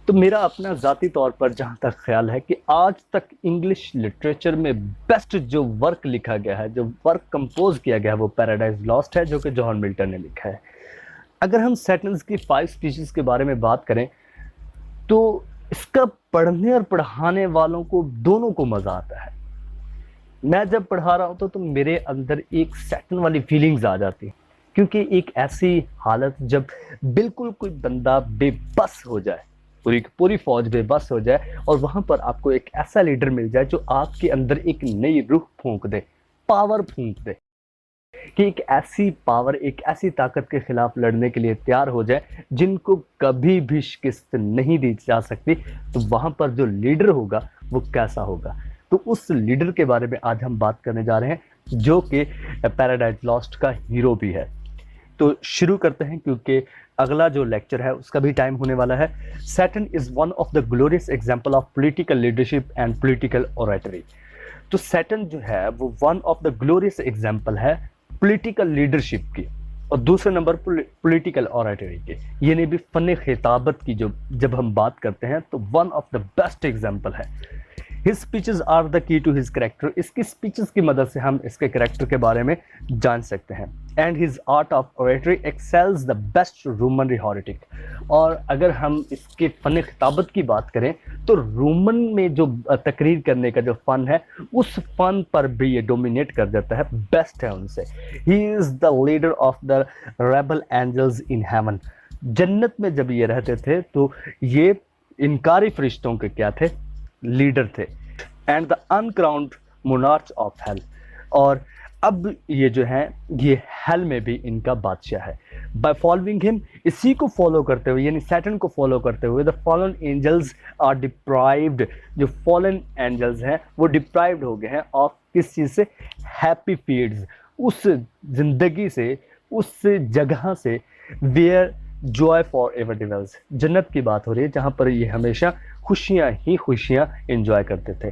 تو میرا اپنا ذاتی طور پر جہاں تک خیال ہے کہ آج تک انگلش لٹریچر میں بیسٹ جو ورک لکھا گیا ہے، جو ورک کمپوز کیا گیا ہے، وہ پیراڈائز لاسٹ ہے، جو کہ جان ملٹن نے لکھا ہے۔ اگر ہم سیٹنز کی 5 اسپیچز کے بارے میں بات کریں تو اس کا پڑھنے اور پڑھانے والوں کو دونوں کو مزہ آتا ہے۔ میں جب پڑھا رہا ہوتا تو میرے اندر ایک سیٹن والی فیلنگز آ جاتی، کیونکہ ایک ایسی حالت جب بالکل کوئی بندہ بے بس ہو جائے، پوری فوج بے بس ہو جائے، اور وہاں پر آپ کو ایک ایسا لیڈر مل جائے جو آپ کے اندر ایک نئی روح پھونک دے، پاور پھونک دے، کہ ایک ایسی پاور، ایک ایسی طاقت کے خلاف لڑنے کے لیے تیار ہو جائے جن کو کبھی بھی شکست نہیں دی جا سکتی، تو وہاں پر جو لیڈر ہوگا وہ کیسا ہوگا۔ تو اس لیڈر کے بارے میں آج ہم بات کرنے جا رہے ہیں، جو کہ پیراڈائز لاسٹ کا ہیرو بھی ہے۔ تو شروع کرتے ہیں، کیونکہ اگلا جو لیکچر ہے اس کا بھی ٹائم ہونے والا ہے۔ Satan is one of the glorious example of political leadership and political oratory. تو سیٹن جو ہے وہ one of the glorious example ہے پولیٹیکل لیڈرشپ کی، اور دوسرے نمبر پولیٹیکل اورٹری کے، یعنی بھی فن خطابت کی جب ہم بات کرتے ہیں تو one of the best example ہے۔ His speeches are the key to his character۔ اس کی speeches کی مدد سے ہم اس کے کریکٹر کے بارے میں جان سکتے ہیں۔ And his art of oratory excels the best Roman rhetoric۔ اور اگر ہم اس کے فن خطابت کی بات کریں تو رومن میں جو تقریر کرنے کا جو فن ہے، اس فن پر بھی یہ ڈومینیٹ کر جاتا ہے، بیسٹ ہے ان سے۔ He is the leader of the rebel angels in heaven۔ جنت میں جب یہ رہتے تھے تو یہ انکاری فرشتوں کے کیا تھے؟ لیڈر تھے۔ And the uncrowned monarch of hell. اور اب یہ جو ہیں یہ ہیل میں بھی ان کا بادشاہ ہے۔ بائی فالوئنگ ہم، اسی کو فالو کرتے ہوئے، یعنی سیٹن کو فالو کرتے ہوئے، دا فالن اینجلز آر ڈپرائیوڈ۔ جو فالن اینجلز ہیں وہ ڈپرائیوڈ ہو گئے ہیں آف کس چیز سے؟ ہیپی فیلڈز، اس زندگی سے، اس جگہ سے where joy for ever devil's. جنت کی بات ہو رہی ہے جہاں پر یہ ہمیشہ خوشیاں ہی خوشیاں انجوائے کرتے تھے۔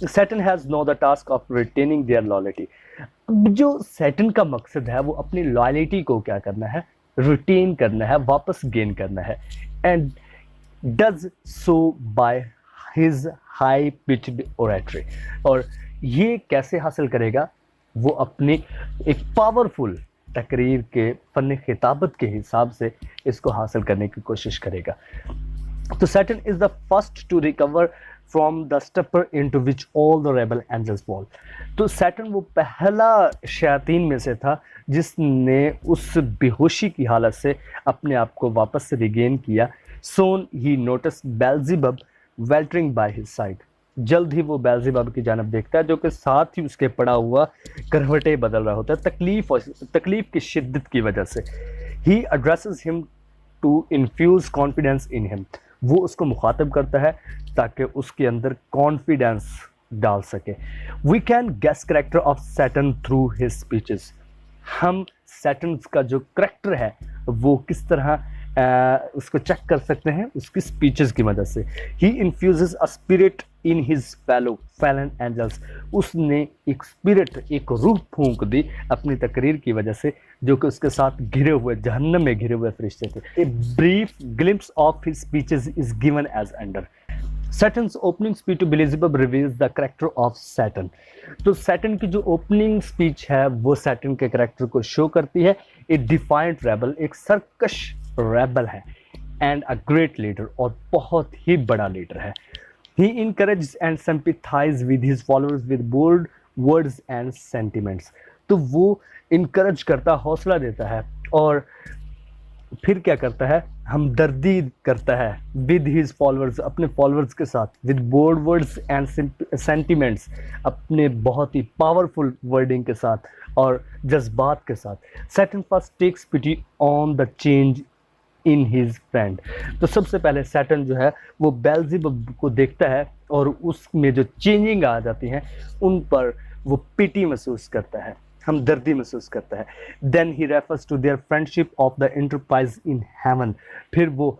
Satan has no the task of retaining their loyalty. اب جو سیٹن کا مقصد ہے وہ اپنی لائلٹی کو کیا کرنا ہے؟ ریٹین کرنا ہے، واپس گین کرنا ہے۔ And does so by his high پچڈ oratory. اور یہ کیسے حاصل کرے گا؟ وہ اپنی ایک پاورفل تقریر کے فن خطابت کے حساب سے اس کو حاصل کرنے کی کوشش کرے گا۔ تو Satan is the first to recover from the stupor into which all the rebel angels fall. تو سیٹن وہ پہلا شیاطین میں سے تھا جس نے اس بے ہوشی کی حالت سے اپنے آپ کو واپس سے ریگین کیا۔ سون ہی نوٹس بیلزیبب ویلٹرنگ بائی ہز سائڈ۔ جلد ہی وہ بیلزیبب کی جانب دیکھتا ہے جو کہ ساتھ ہی اس کے پڑا ہوا کروٹیں بدل رہا ہوتا ہے تکلیف کی شدت کی وجہ سے۔ ہی ایڈریسز ہم ٹو انفیوز کانفیڈینس ان ہم۔ وہ اس کو مخاطب کرتا ہے تاکہ اس کے اندر کانفیڈینس ڈال سکے۔ We can guess character of Satan through his speeches. ہم سیٹنز کا جو کریکٹر ہے وہ کس طرح اس کو چیک کر سکتے ہیں؟ اس کی اسپیچز کی مدد سے۔ He infuses a spirit in his fallen angels. اس نے ایک اسپرٹ، ایک روح پھونک دی اپنی تقریر کی وجہ سے، جو کہ اس کے ساتھ گھرے ہوئے، جہنم میں گھرے ہوئے فرشتے تھے۔ A brief glimpse of his speeches is given as under. Saturn's opening speech to Beelzebub reveals the character of Saturn۔ تو سیٹن کی جو اوپننگ اسپیچ ہے وہ سیٹن کے کریکٹر کو شو کرتی ہے۔ ایک ڈیفائنٹ ریبل، ایک سرکش ریبل ہے، اینڈ اے گریٹ لیڈر، اور بہت ہی بڑا لیڈر ہے۔ He encourages and sympathizes with his followers with bold words and sentiments۔ تو وہ انکریج کرتا، حوصلہ دیتا ہے، اور پھر کیا کرتا ہے؟ ہمدردی کرتا ہے ود ہز فالوورز، اپنے فالوورز کے ساتھ، with bold words and sentiments, اپنے بہت ہی پاورفل ورڈنگ کے ساتھ اور جذبات کے ساتھ۔ Satan first takes pity on the change in his friend. تو سب سے پہلے سیٹن جو ہے وہ بیلزیبب کو دیکھتا ہے اور اس میں جو چینجنگ آ جاتی ہیں ان پر وہ پیٹی محسوس کرتا ہے، ہمدردی محسوس کرتا ہے۔ Then he refers to their friendship of the enterprise in heaven. پھر وہ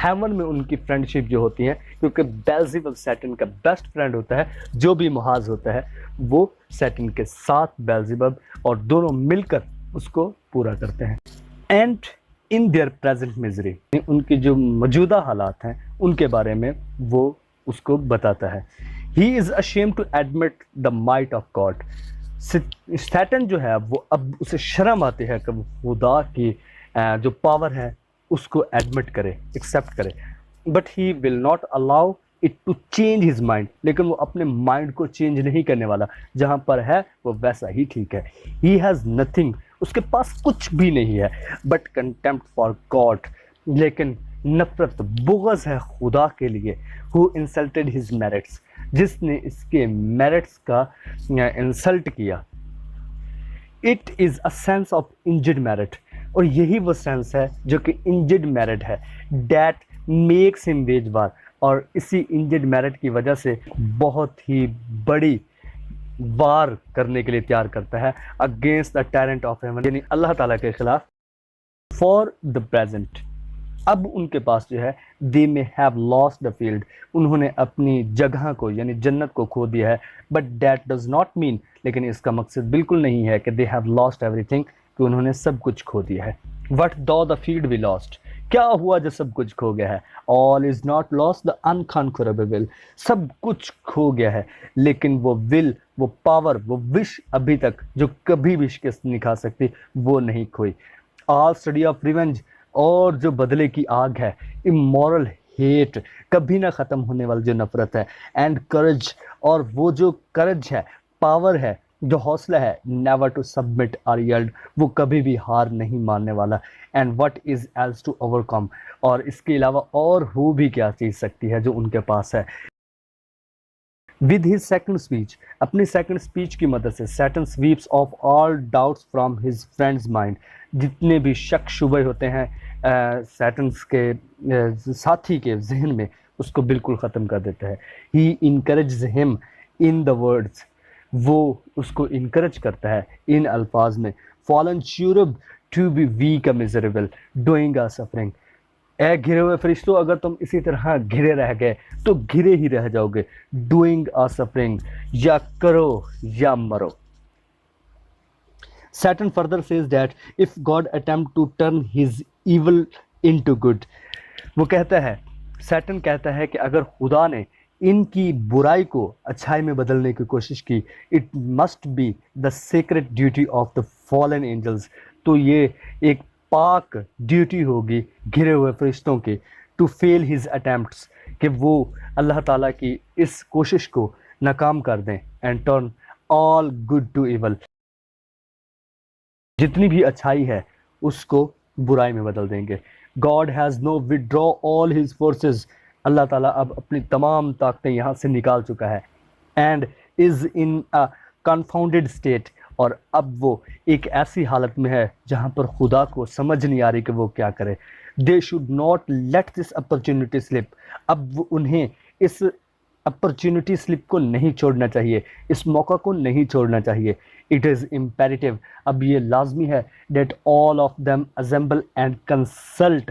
ہیون میں ان کی فرینڈشپ جو ہوتی ہے، کیونکہ بیلزیبب سیٹن کا بیسٹ فرینڈ ہوتا ہے، جو بھی محاذ ہوتا ہے وہ سیٹن کے ساتھ بیلزیبب، اور دونوں مل کر اس کو پورا کرتے ہیں۔ And in their present misery, ان کی جو موجودہ حالات ہیں ان کے بارے میں وہ اس کو بتاتا ہے. He is ashamed to admit the might of God. Satan جو ہے وہ اب اسے شرم آتی ہے کہ وہ خدا کی جو پاور ہے اس کو ایڈمٹ کرے، ایکسیپٹ کرے. But he will not allow it to change his mind, لیکن وہ اپنے مائنڈ کو چینج نہیں کرنے والا، جہاں پر ہے وہ ویسا ہی ٹھیک ہے. ہی ہیز نتھنگ، اس کے پاس کچھ بھی نہیں ہے، بٹ کنٹمپٹ فار گاڈ، لیکن نفرت بغض ہے خدا کے لیے. ہو انسلٹڈ ہز میرٹس، جس نے اس کے میرٹس کا انسلٹ کیا. It is a sense of injured merit, اور یہی وہ سینس ہے جو کہ انجرڈ میرٹ ہے. دیٹ میکس ہم ویج وار، اور اسی انجرڈ میرٹ کی وجہ سے بہت ہی بڑی وار کرنے کے لیے تیار کرتا ہے اگینسٹ دا ٹیرنٹ آف ہیون، یعنی اللہ تعالیٰ کے خلاف. فار دا پریزنٹ، اب ان کے پاس جو ہے they may have lost the field، انہوں نے اپنی جگہ کو یعنی جنت کو کھو دیا ہے. but that does not mean، لیکن اس کا مقصد بالکل نہیں ہے کہ they have lost everything، کہ انہوں نے سب کچھ کھو دیا ہے. what though the field we lost، کیا ہوا جو سب کچھ کھو گیا ہے. all is not lost the unconquerable will، سب کچھ کھو گیا ہے لیکن وہ will، وہ پاور، وہ وش ابھی تک جو کبھی بھی شکست نہیں کھا سکتی وہ نہیں کھوئی. all study of revenge، اور جو بدلے کی آگ ہے. امورل ہیٹ، کبھی نہ ختم ہونے والی جو نفرت ہے. اینڈ کرج، اور وہ جو کرج ہے، پاور ہے، جو حوصلہ ہے. Never to submit or yield, وہ کبھی بھی ہار نہیں ماننے والا. And what is else to overcome, اور اس کے علاوہ اور ہو بھی کیا چیز سکتی ہے جو ان کے پاس ہے. ود ہز سیکنڈ اسپیچ، اپنی سیکنڈ اسپیچ کی مدد سے Satan sweeps off all doubts from his friends mind, جتنے بھی شک شبہ ہوتے ہیں سیٹنس کے ساتھی کے ذہن میں، اس کو بالکل ختم کر دیتا ہے. ہی انکریجز ہم ان دا ورڈز، وہ اس کو انکریج کرتا ہے ان الفاظ میں. Fallen cherub to be weak miserable doing or suffering, اے گھرے ہوئے فرشتوں، اگر تم اسی طرح گھرے رہ گئے تو گھرے ہی رہ جاؤ گے. ڈوئنگ آ سفرنگ، یا کرو یا مرو. Saturn further says that if God attempt to turn his evil into good، وہ کہتا ہے، سیٹن کہتا ہے کہ اگر خدا نے ان کی برائی کو اچھائی میں بدلنے کی کوشش کی، it must be the sacred duty of the fallen angels، تو یہ ایک پاک ڈیوٹی ہوگی گھرے ہوئے فرشتوں کی. to fail his attempts، کہ وہ اللہ تعالیٰ کی اس کوشش کو ناکام کر دیں. and turn all good to evil، جتنی بھی اچھائی ہے اس کو برائی میں بدل دیں گے. God has no withdraw all his forces، اللہ تعالیٰ اب اپنی تمام طاقتیں یہاں سے نکال چکا ہے. and is in a confounded state، اور اب وہ ایک ایسی حالت میں ہے جہاں پر خدا کو سمجھ نہیں آ رہی کہ وہ کیا کرے. they should not let this opportunity slip، اب انہیں اس اپرچونٹی سلپ کو نہیں چھوڑنا چاہیے، اس موقع کو نہیں چھوڑنا چاہیے. اٹ از امپیریٹیو، اب یہ لازمی ہے. That all of them assemble and consult,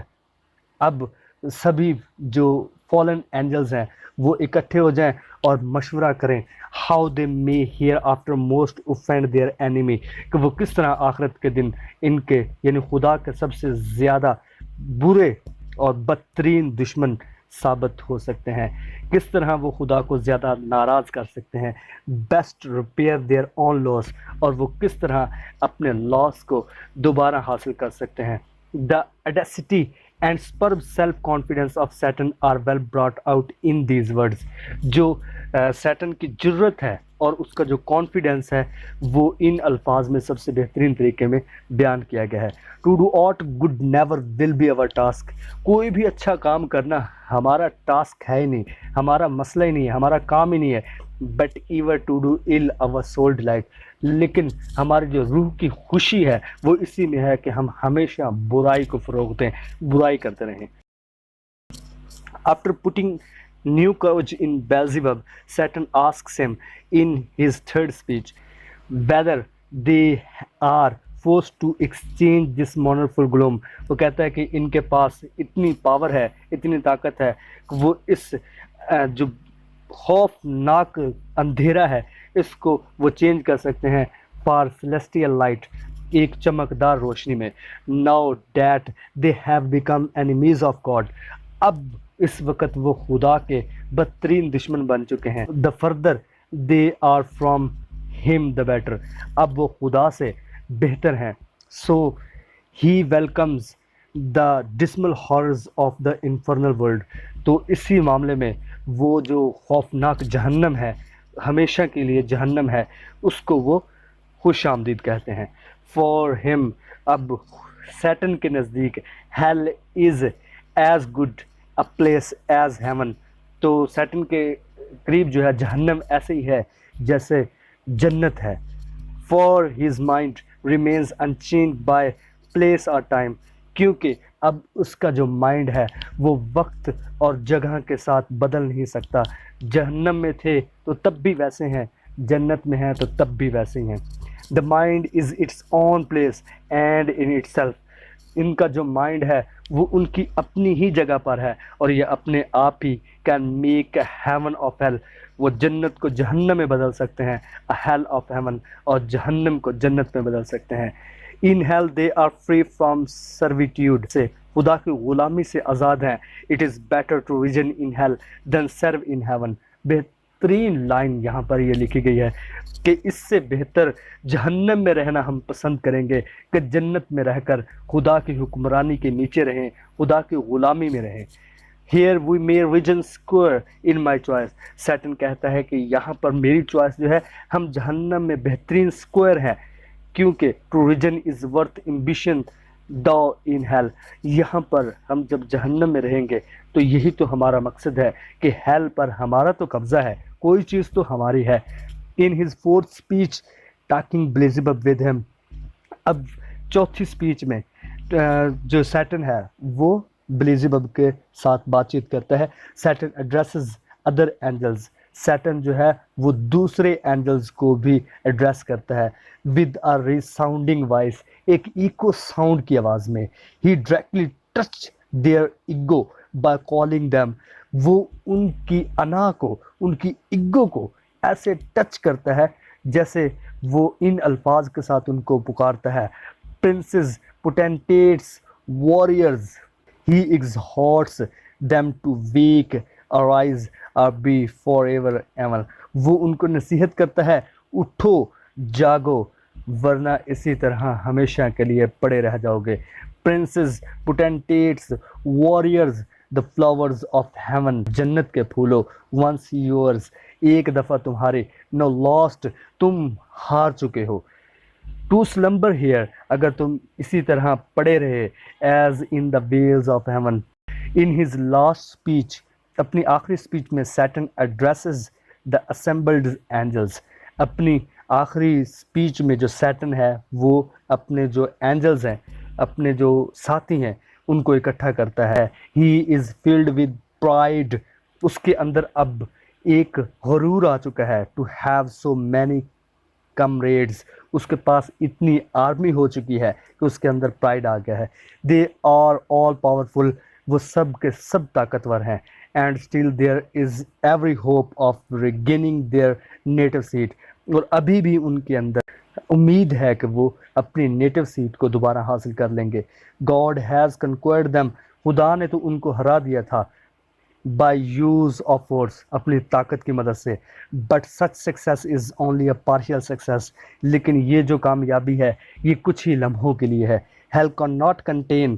اب سبھی جو فالن اینجلز ہیں وہ اکٹھے ہو جائیں اور مشورہ کریں. How they may hereafter most offend their enemy, کہ وہ کس طرح آخرت کے دن ان کے یعنی خدا کے سب سے زیادہ برے اور بدترین دشمن ثابت ہو سکتے ہیں، کس طرح وہ خدا کو زیادہ ناراض کر سکتے ہیں. بیسٹ ریپیئر دیئر اون لاس، اور وہ کس طرح اپنے لاس کو دوبارہ حاصل کر سکتے ہیں. The audacity and superb self confidence of Satan are well brought out in these words, جو سیٹن کی جرت ہے اور اس کا جو کانفیڈنس ہے وہ ان الفاظ میں سب سے بہترین طریقے میں بیان کیا گیا ہے. To do aught good never will be our task, کوئی بھی اچھا کام کرنا ہمارا ٹاسک ہے ہی نہیں، ہمارا مسئلہ ہی نہیں ہے، ہمارا کام ہی نہیں ہے. بٹ ایور ٹو ڈو ال اوور سول ڈیلائٹ، لیکن ہماری جو روح کی خوشی ہے وہ اسی میں ہے کہ ہم ہمیشہ برائی کو فروغ دیں، برائی کرتے رہیں. After putting new courage in Beelzebub، Satan asks him in his third speech whether they are forced to exchange this mournful gloom. وہ کہتا ہے کہ ان کے پاس اتنی پاور ہے، اتنی طاقت ہے کہ وہ اس جو خوفناک اندھیرا ہے اس کو وہ چینج کر سکتے ہیں فار سیلیسٹیل لائٹ، ایک چمکدار روشنی میں. Now that they have become enemies of God, اب اس وقت وہ خدا کے بدترین دشمن بن چکے ہیں. The further they are from him the better, اب وہ خدا سے بہتر ہیں. So he welcomes the dismal horrors of the infernal world, تو اسی معاملے میں وہ جو خوفناک جہنم ہے، ہمیشہ کے لیے جہنم ہے، اس کو وہ خوش آمدید کہتے ہیں. For him, اب سیٹن کے نزدیک hell is as good a place as heaven, تو سیٹن کے قریب جو ہے جہنم ایسے ہی ہے جیسے جنت ہے. For his mind remains unchanged by place or time, کیونکہ اب اس کا جو مائنڈ ہے وہ وقت اور جگہ کے ساتھ بدل نہیں سکتا. جہنم میں تھے تو تب بھی ویسے ہیں، جنت میں ہیں تو تب بھی ویسے ہی ہیں. The mind is its own place and in itself, ان کا جو مائنڈ ہے وہ ان کی اپنی ہی جگہ پر ہے اور یہ اپنے آپ ہی can make a heaven of hell, وہ جنت کو جہنم میں بدل سکتے ہیں، a hell of heaven، اور جہنم کو جنت میں بدل سکتے ہیں. In hell they are free from servitude, سے خدا کی غلامی سے آزاد ہیں. It is better to reign in hell than serve in heaven. بہترین لائن یہاں پر یہ لکھی گئی ہے کہ اس سے بہتر جہنم میں رہنا ہم پسند کریں گے کہ جنت میں رہ کر خدا کی حکمرانی کے نیچے رہیں، خدا کی غلامی میں رہیں. Here we may reason square in my choice, Satan کہتا ہے کہ یہاں پر میری چوائس جو ہے ہم جہنم میں بہترین سکوئر ہیں، کیونکہ to reason is worth ambition though in hell. یہاں پر ہم جب جہنم میں رہیں گے تو یہی تو ہمارا مقصد ہے کہ ہیل پر ہمارا تو قبضہ ہے، کوئی چیز تو ہماری ہے. In his fourth speech talking Beelzebub with him, اب چوتھی سپیچ میں جو سیٹن ہے وہ بلیزبب کے ساتھ بات چیت کرتا ہے. Satan addresses other angels, Satan جو ہے وہ دوسرے اینجلز کو بھی ایڈریس کرتا ہے ود اے ریساؤنڈنگ وائس، ایک ایکو ساؤنڈ کی آواز میں. He directly touch their ego by calling them, وہ ان کی انا کو، ان کی ایگو کو ایسے ٹچ کرتا ہے جیسے وہ ان الفاظ کے ساتھ ان کو پکارتا ہے. Princes, potentates, warriors, he exhorts them to wake, arise, or be forever ever. وہ ان کو نصیحت کرتا ہے اٹھو جاگو ورنہ اسی طرح ہمیشہ کے لیے پڑے رہ جاؤ گے. Princes, potentates, warriors, the flowers of heaven، جنت کے پھولو. once yours، ایک دفعہ تمہارے. now lost، تم ہار چکے ہو. to slumber here، اگر تم اسی طرح پڑے رہے. as in the veils of heaven. in his last speech، اپنی آخری سپیچ میں Satan addresses the assembled angels، اپنی آخری سپیچ میں جو سیٹن ہے وہ اپنے جو اینجلز ہیں، اپنے جو ساتھی ہیں ان کو اکٹھا کرتا ہے. he is filled with pride، اس کے اندر اب ایک غرور آ چکا ہے. to have so many comrades، اس کے پاس اتنی آرمی ہو چکی ہے کہ اس کے اندر پرائڈ آ گیا ہے. they are all powerful، وہ سب کے سب طاقتور ہیں. and still there is every hope of regaining their native seat، اور ابھی بھی ان کے اندر امید ہے کہ وہ اپنی نیٹو سیٹ کو دوبارہ حاصل کر لیں گے. God has conquered them، خدا نے تو ان کو ہرا دیا تھا. by use of force، اپنی طاقت کی مدد سے. but such success is only a partial success، لیکن یہ جو کامیابی ہے یہ کچھ ہی لمحوں کے لیے ہے. hell cannot contain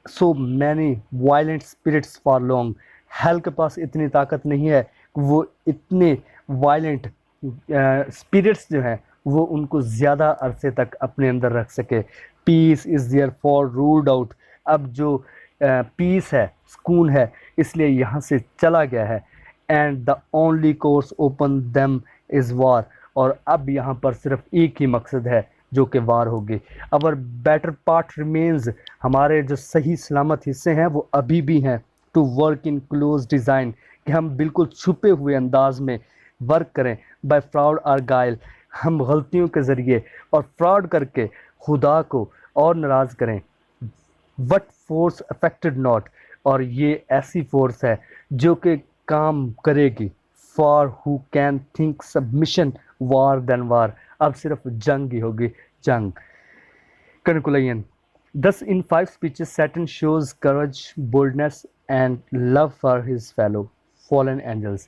so many violent spirits for long، hell کے پاس اتنی طاقت نہیں ہے کہ وہ اتنے وائلنٹ اسپرٹس جو ہیں وہ ان کو زیادہ عرصے تک اپنے اندر رکھ سکے. Peace is their far ruled out, اب جو پیس ہے، سکون ہے، اس لیے یہاں سے چلا گیا ہے. And the only course open them is war, اور اب یہاں پر صرف ایک ہی مقصد ہے جو کہ وار ہوگی. اور بیٹر پارٹ ریمینز، ہمارے جو صحیح سلامت حصے ہیں وہ ابھی بھی ہیں. To work in close design, کہ ہم بالکل چھپے ہوئے انداز میں ورک کریں. بائی فراڈ اور گائل، ہم غلطیوں کے ذریعے اور فراڈ کر کے خدا کو اور ناراض کریں. وٹ فورس افیکٹڈ ناٹ، اور یہ ایسی فورس ہے جو کہ کام کرے گی. For who can think submission war then war, اب صرف جنگ ہی ہوگی، جنگ. Conclusion. Thus, in 5 speeches, Saturn shows courage, boldness, and love for his fellow fallen angels.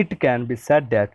It can be said that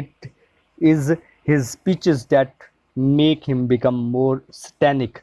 it is his speeches that make him become more satanic.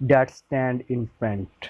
that stand in front.